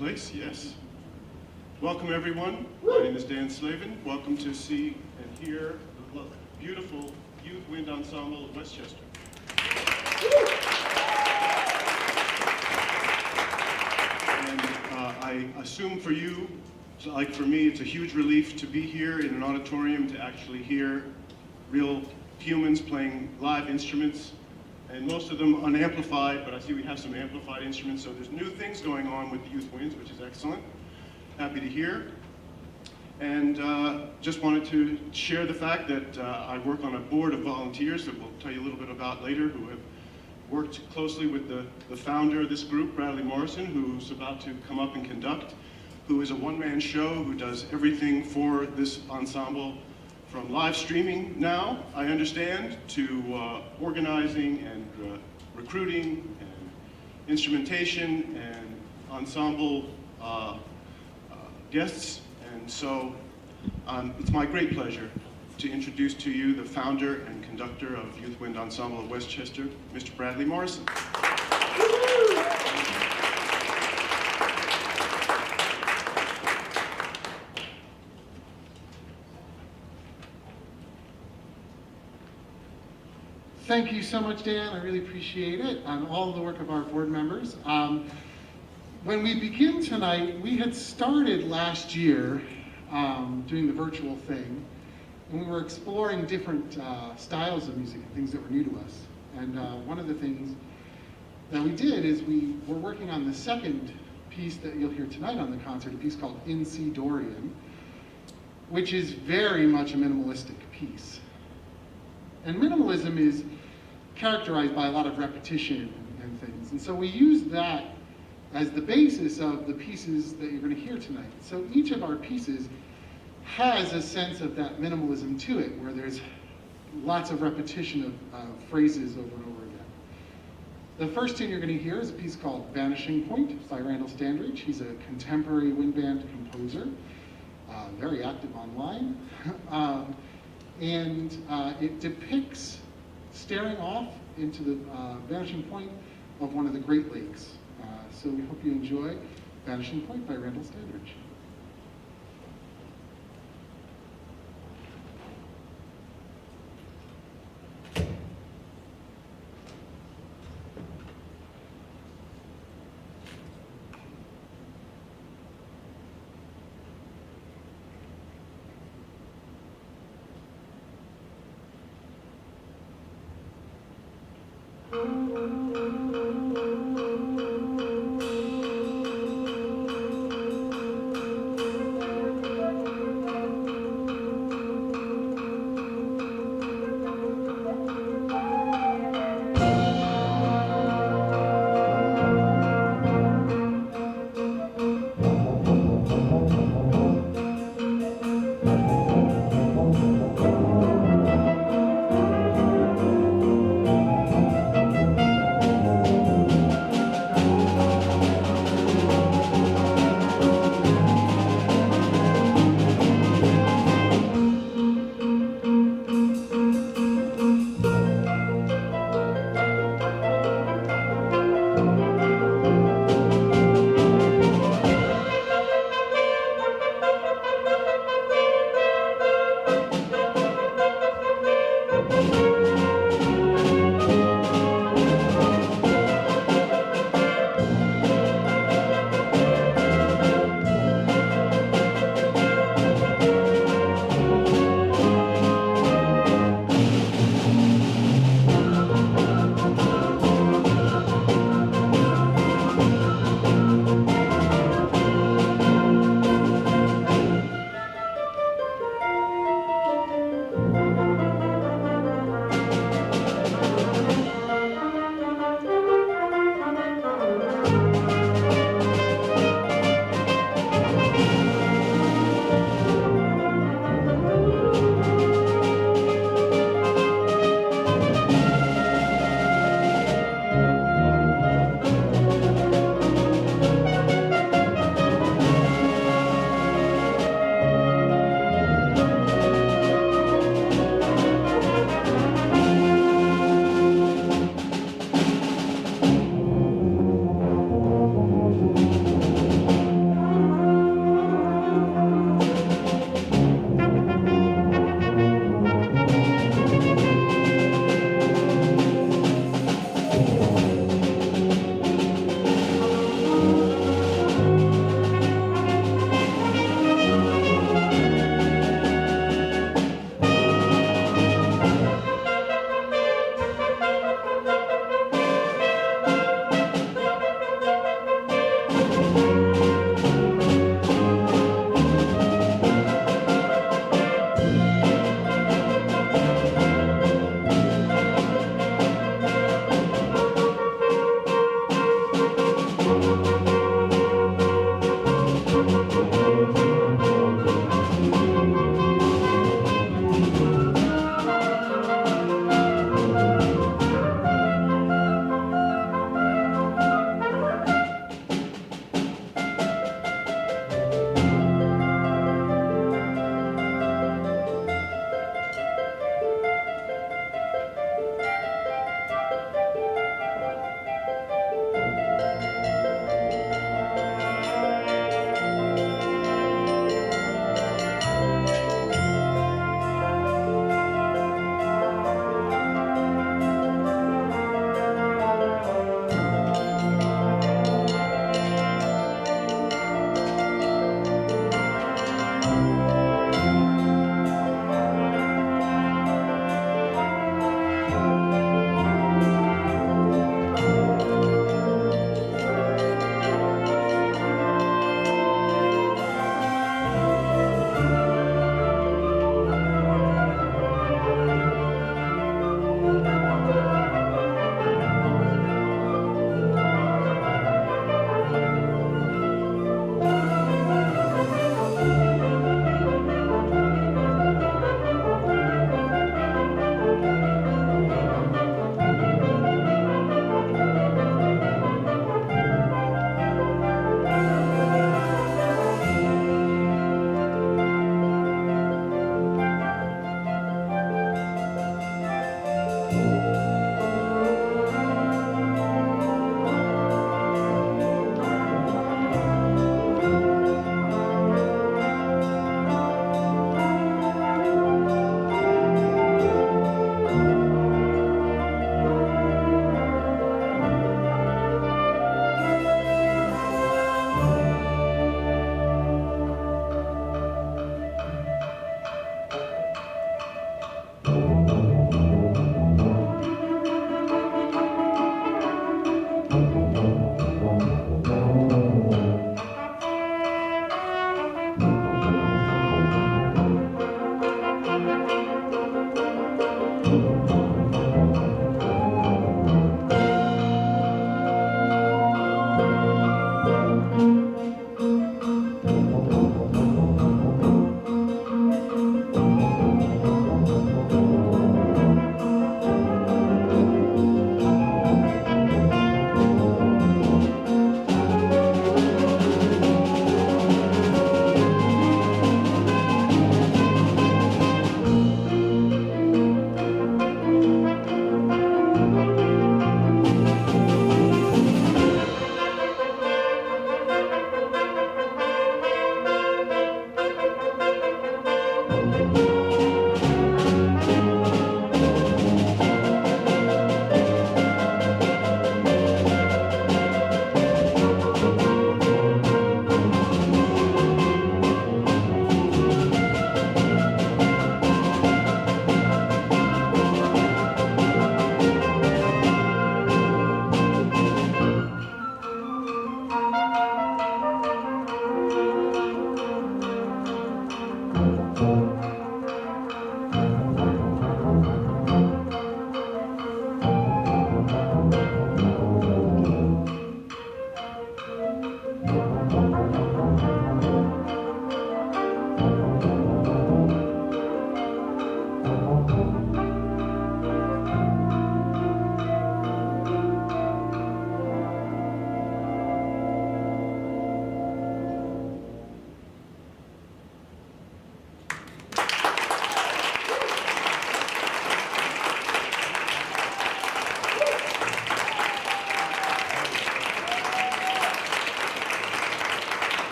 place, yes. Welcome everyone. My name is Dan Slavin. Welcome to see and hear the beautiful Youth Wind Ensemble of Westchester. And I assume for you, like for me, it's a huge relief to be here in an auditorium to actually hear real humans playing live instruments, and most of them unamplified, but I see we have some amplified instruments, so there's new things going on with the Youth Winds, which is excellent. Happy to hear. And just wanted to share the fact that I work on a board of volunteers that we'll tell you a little bit about later, who have worked closely with the founder of this group, Bradley Morrison, who's about to come up and conduct, who is a one-man show who does everything for this ensemble, from live streaming now, I understand, to organizing and recruiting and instrumentation and ensemble guests. And so it's my great pleasure to introduce to you the founder and conductor of Youth Wind Ensemble of Westchester, Mr. Bradley Morrison. Thank you so much, Dan. I really appreciate it, and all the work of our board members. When we begin tonight, we had started last year doing the virtual thing, and we were exploring different styles of music and things that were new to us. And one of the things that we did is we were working on the second piece that you'll hear tonight on the concert, a piece called In C Dorian, which is very much a minimalistic piece. And minimalism is characterized by a lot of repetition and things. And so we use that as the basis of the pieces that you're going to hear tonight. So each of our pieces has a sense of that minimalism to it, where there's lots of repetition of phrases over and over again. The first tune you're going to hear is a piece called Vanishing Point by Randall Standridge. He's a contemporary wind band composer, very active online. And it depicts staring off into the vanishing point of one of the Great Lakes. So we hope you enjoy Vanishing Point by Randall Standridge.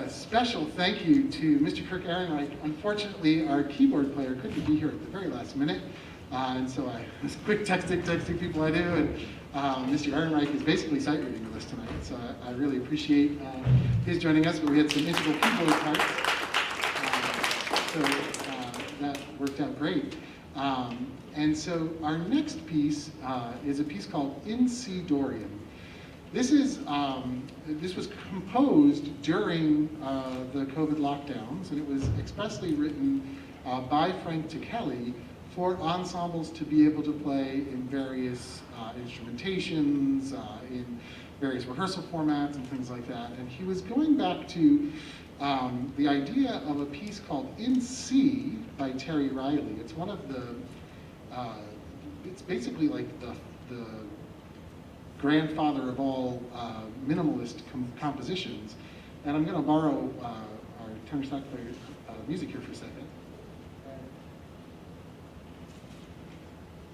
Special thank you to Mr. Kirk Ehrenreich. Unfortunately, our keyboard player couldn't be here at the very last minute, and so I was quick texting people I do, and Mr. Ehrenreich is basically sight reading with us tonight, so I really appreciate his joining us, but we had some integral keyboard parts, so that worked out great. And so our next piece is a piece called In C Dorian. This was composed during the COVID lockdowns, and it was expressly written by Frank Ticelli for ensembles to be able to play in various instrumentations, in various rehearsal formats and things like that. And he was going back to the idea of a piece called In C by Terry Riley. It's one of the, it's basically like the grandfather of all minimalist compositions. And I'm going to borrow our tenor sax player's music here for a second.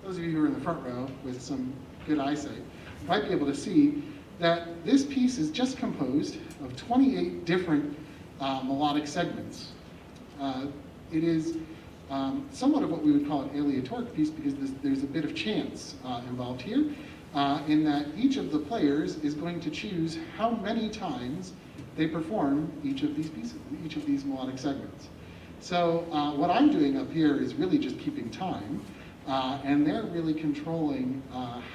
Those of you who are in the front row with some good eyesight might be able to see that this piece is just composed of 28 different melodic segments. It is somewhat of what we would call an aleatoric piece because there's a bit of chance involved here. In that each of the players is going to choose how many times they perform each of these pieces, each of these melodic segments. So what I'm doing up here is really just keeping time, and they're really controlling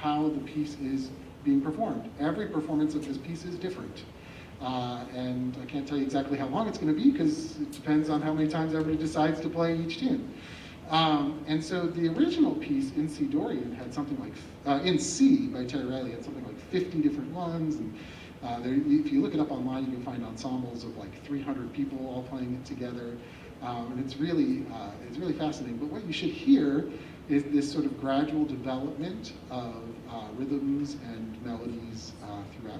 how the piece is being performed. Every performance of this piece is different. And I can't tell you exactly how long it's going to be because it depends on how many times everybody decides to play each tune. And so the original piece, In C Dorian, had something like, In C by Terry Riley, had something like 50 different ones. And if you look it up online, you can find ensembles of like 300 people all playing it together. And it's really fascinating. But what you should hear is this sort of gradual development of rhythms and melodies throughout.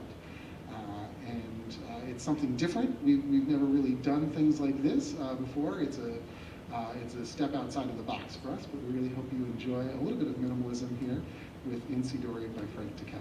And and it's something different. We've never really done things like this before. It's a step outside of the box for us, but we really hope you enjoy a little bit of minimalism here with In Si Dori by Frank DeCal.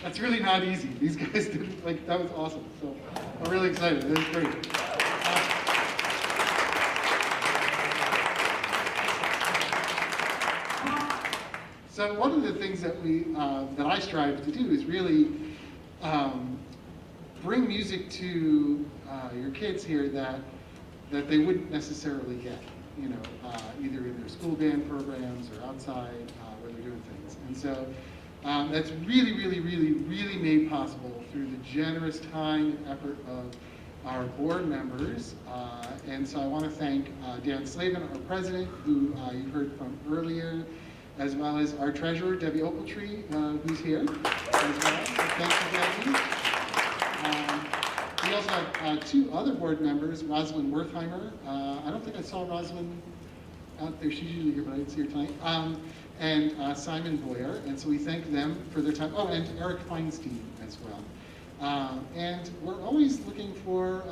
That's really not easy. These guys did, like, that was awesome. So I'm really excited. It was great. So one of the things that that I strive to do is really bring music to your kids here that they wouldn't necessarily get, you know, either in their school band programs or outside where they're doing things. And so that's really, really, really, really made possible through the generous time and effort of our board members. And so I want to thank Dan Slavin, our president, who you heard from earlier, as well as our treasurer, Debbie Opaltree, who's here as well. So thank you, Debbie. We also have two other board members, Rosalind Wertheimer. I don't think I saw Rosalind out there. She's usually here, but I didn't see her tonight. And Simon Boyer. And so we thank them for their time. Oh, and Eric Feinstein as well. And we're always looking for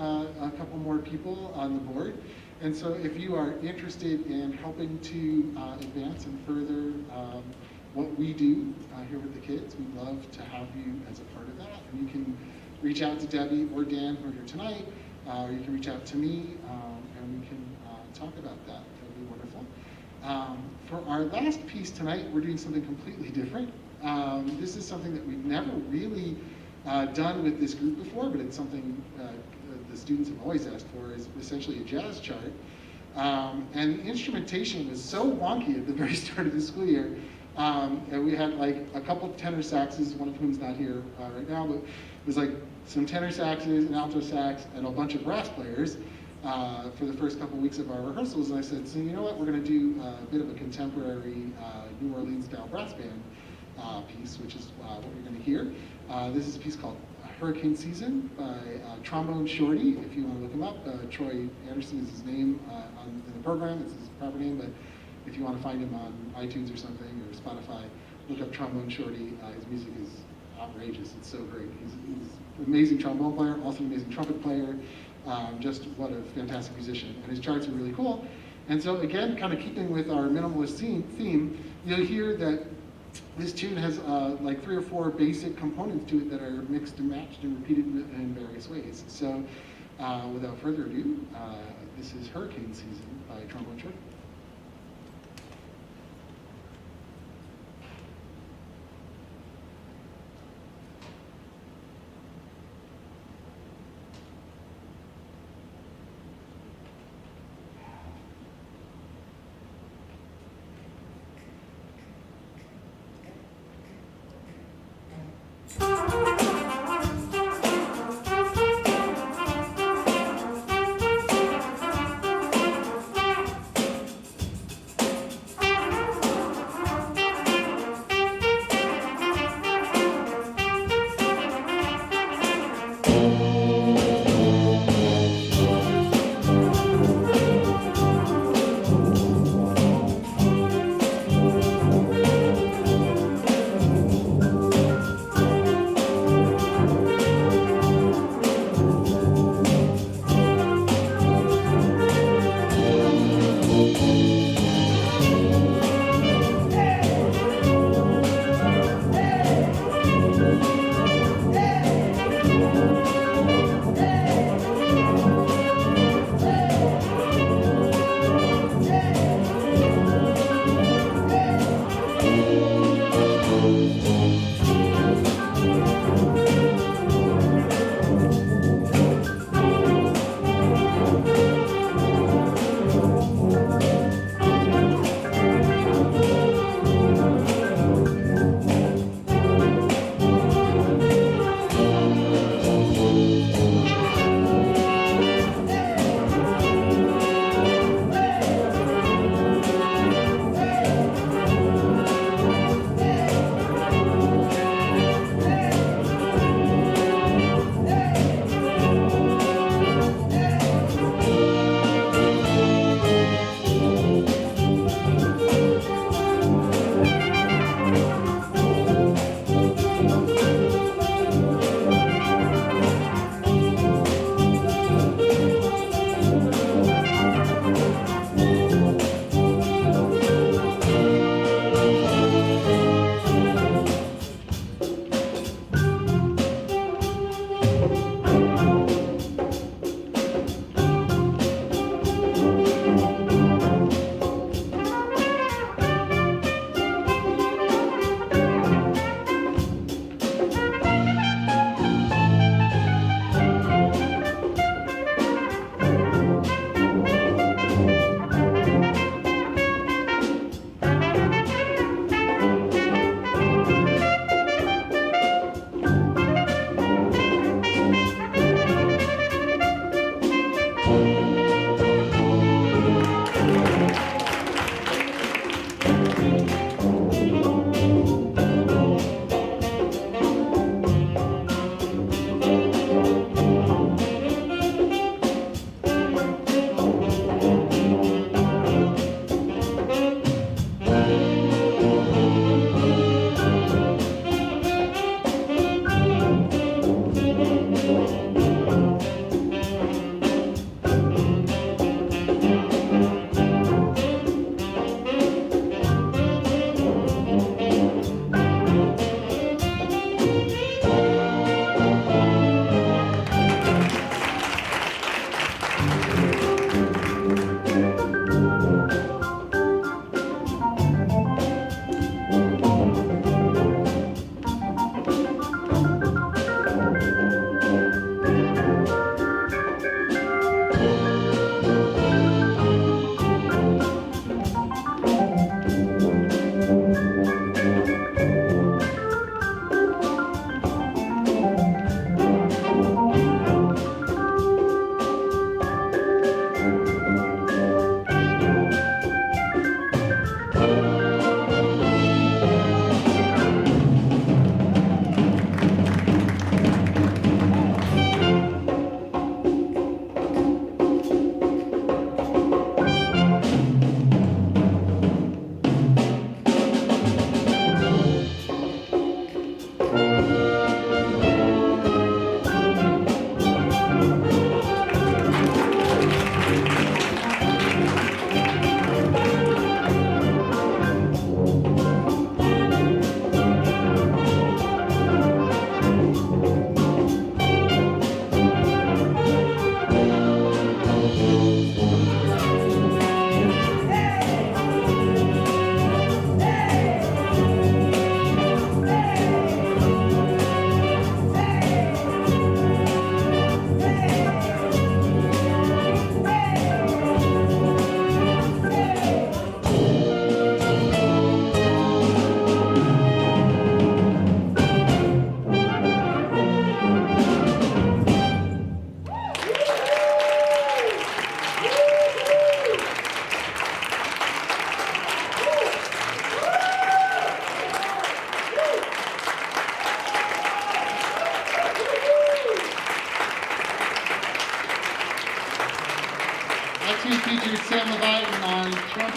a couple more people on the board. And so if you are interested in helping to advance and further what we do here with the kids, we'd love to have you as a part of that. And you can reach out to Debbie or Dan, who are here tonight, or you can reach out to me, and we can talk about that. That would be wonderful. For our last piece tonight, we're doing something completely different. This is something that we've never really done with this group before, but it's something the students have always asked for, is essentially a jazz chart. And the instrumentation was so wonky at the very start of the school year. And we had like a couple of tenor saxes, one of whom's not here right now, but it was like some tenor saxes, an alto sax, and a bunch of brass players for the first couple weeks of our rehearsals. And I said, so you know what, we're gonna do a bit of a contemporary New Orleans style brass band piece, which is what you're gonna hear. This is a piece called Hurricane Season by Trombone Shorty, if you want to look him up. Troy Anderson is his name in the program, it's his proper name, but if you want to find him on iTunes or something, or Spotify, look up Trombone Shorty. His music is outrageous, it's so great. He's an amazing trombone player, also an amazing trumpet player, just what a fantastic musician. And his charts are really cool. And so again, kind of keeping with our minimalist theme, you'll hear that this tune has like 3 or 4 basic components to it that are mixed and matched and repeated in various ways. So without further ado, this is Hurricane Season by Trombone Shorty.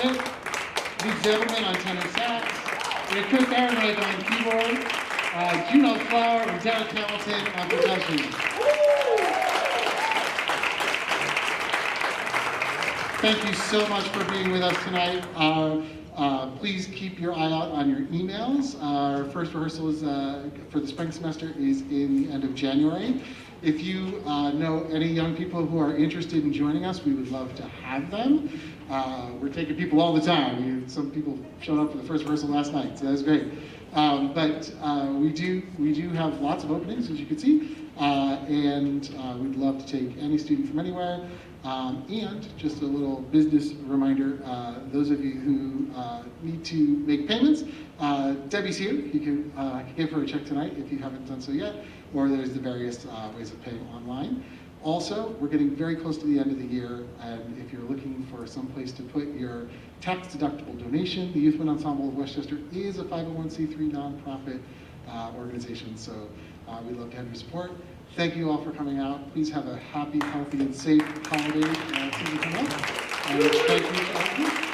trumpet, Luke Zimmerman on tenor sax, we have Chris Ehrenreich on keyboard, Juno Flower and Derek Hamilton on percussion. Thank you so much for being with us tonight. Please keep your eye out on your emails. Our first rehearsal is, for the spring semester is in the end of January. If you know any young people who are interested in joining us, we would love to have them. We're taking people all the time. Some people showed up for the first rehearsal last night, so that's great. But we do have lots of openings, as you can see, and we'd love to take any student from anywhere. And just a little business reminder, those of you who need to make payments, Debbie's here. You can give her a check tonight if you haven't done so yet, or there's the various ways of paying online. Also, we're getting very close to the end of the year, and if you're looking for some place to put your tax-deductible donation, the Youth Wind Ensemble of Westchester is a 501c3 nonprofit organization, so we'd love to have your support. Thank you all for coming out. Please have a happy, healthy, and safe holiday season coming up. And thank you to all of you.